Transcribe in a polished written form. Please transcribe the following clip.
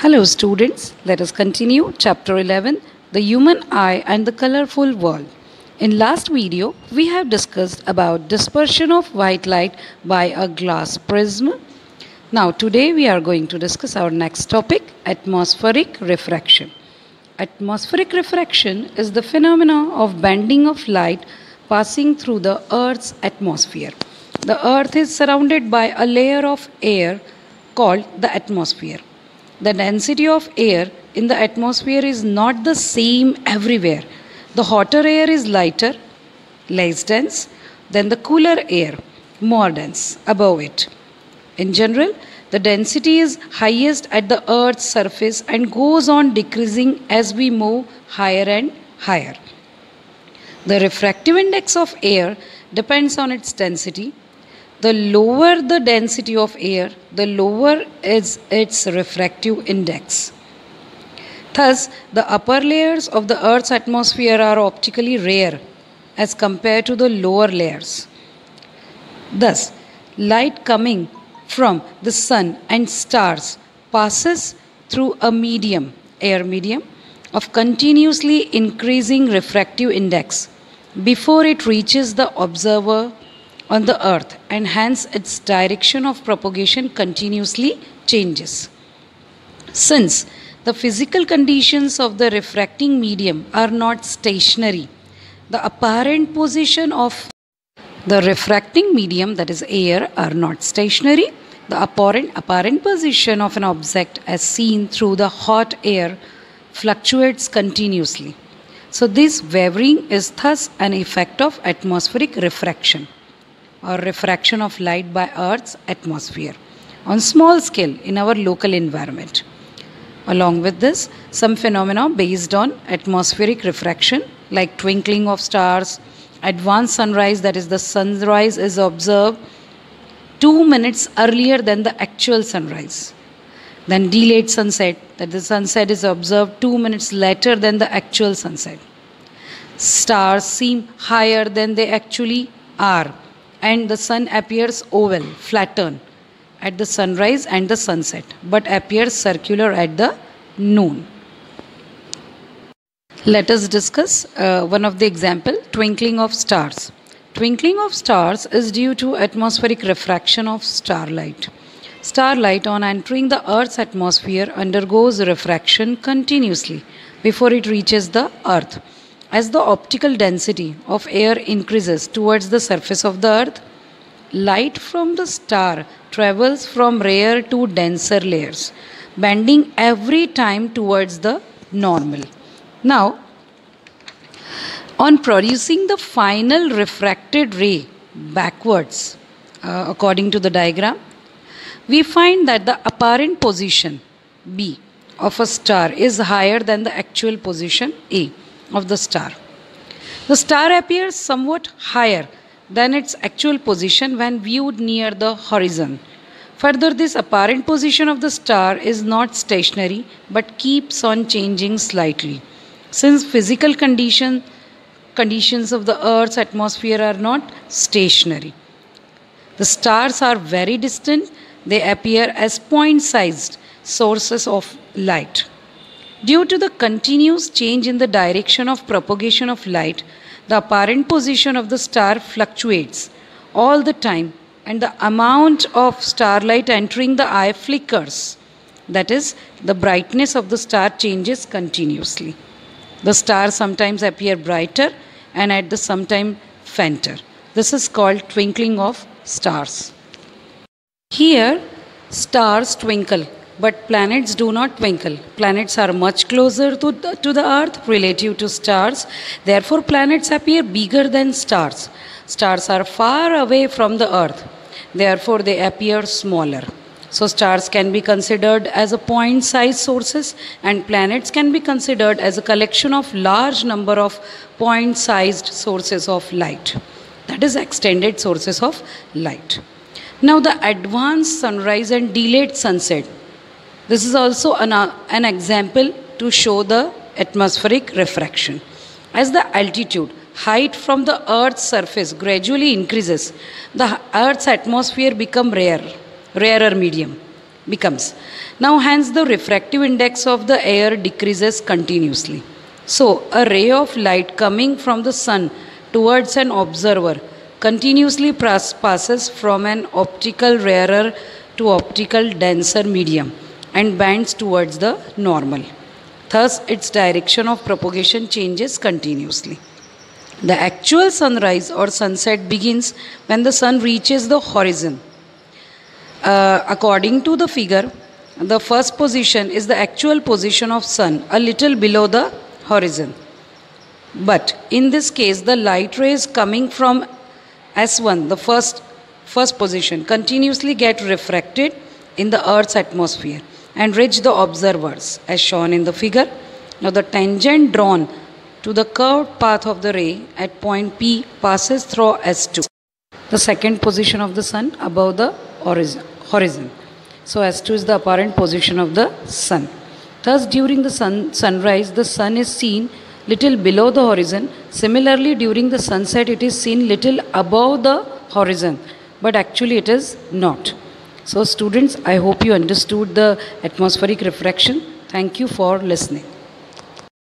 Hello students, let us continue chapter 11, the human eye and the colorful world. In last video, we have discussed about dispersion of white light by a glass prism. Now today we are going to discuss our next topic, atmospheric refraction. Atmospheric refraction is the phenomena of bending of light passing through the Earth's atmosphere. The Earth is surrounded by a layer of air called the atmosphere. The density of air in the atmosphere is not the same everywhere. The hotter air is lighter, less dense, than the cooler air, more dense, above it. In general, the density is highest at the Earth's surface and goes on decreasing as we move higher and higher. The refractive index of air depends on its density. The lower the density of air, the lower is its refractive index. Thus, the upper layers of the Earth's atmosphere are optically rare as compared to the lower layers. Thus, light coming from the sun and stars passes through a medium, air medium, of continuously increasing refractive index before it reaches the observer on the earth, and hence its direction of propagation continuously changes. Since the physical conditions of the refracting medium are not stationary, the apparent position of the refracting medium, that is air, are not stationary, the apparent position of an object as seen through the hot air fluctuates continuously. So this wavering is thus an effect of atmospheric refraction, or refraction of light by Earth's atmosphere on small scale in our local environment. Along with this, some phenomena based on atmospheric refraction like twinkling of stars, advanced sunrise, that is the sunrise is observed 2 minutes earlier than the actual sunrise. Then delayed sunset, that the sunset is observed 2 minutes later than the actual sunset. Stars seem higher than they actually are, and the sun appears oval, flattened at the sunrise and the sunset, but appears circular at the noon. Let us discuss one of the example, twinkling of stars. Twinkling of stars is due to atmospheric refraction of starlight. Starlight on entering the Earth's atmosphere undergoes refraction continuously before it reaches the Earth. As the optical density of air increases towards the surface of the Earth, light from the star travels from rare to denser layers, bending every time towards the normal. Now, on producing the final refracted ray backwards, according to the diagram, we find that the apparent position B of a star is higher than the actual position A of the star. The star appears somewhat higher than its actual position when viewed near the horizon. Further, this apparent position of the star is not stationary but keeps on changing slightly. Since physical conditions of the Earth's atmosphere are not stationary, the stars are very distant. They appear as point-sized sources of light. Due to the continuous change in the direction of propagation of light, the apparent position of the star fluctuates all the time, and the amount of starlight entering the eye flickers. That is, the brightness of the star changes continuously. The stars sometimes appear brighter and at the sometime fainter. This is called twinkling of stars. Here, stars twinkle, but planets do not twinkle. Planets are much closer to the Earth relative to stars. Therefore, planets appear bigger than stars. Stars are far away from the Earth. Therefore, they appear smaller. So, stars can be considered as a point-sized sources, and planets can be considered as a collection of large number of point-sized sources of light. That is, extended sources of light. Now, the advanced sunrise and delayed sunset. This is also an example to show the atmospheric refraction. As the altitude, height from the Earth's surface gradually increases, the Earth's atmosphere becomes rarer medium. becomes. Now hence the refractive index of the air decreases continuously. So a ray of light coming from the sun towards an observer continuously passes from an optical rarer to optical denser medium and bends towards the normal. Thus its direction of propagation changes continuously. The actual sunrise or sunset begins when the sun reaches the horizon. According to the figure, the first position is the actual position of sun a little below the horizon. But in this case, the light rays coming from S1, the first position, continuously get refracted in the Earth's atmosphere and reach the observers as shown in the figure. Now the tangent drawn to the curved path of the ray at point P passes through S2, the second position of the sun above the horizon. So S2 is the apparent position of the sun. Thus during the sunrise, the sun is seen little below the horizon. Similarly, during the sunset, it is seen little above the horizon, but actually it is not. So students, I hope you understood the atmospheric refraction. Thank you for listening.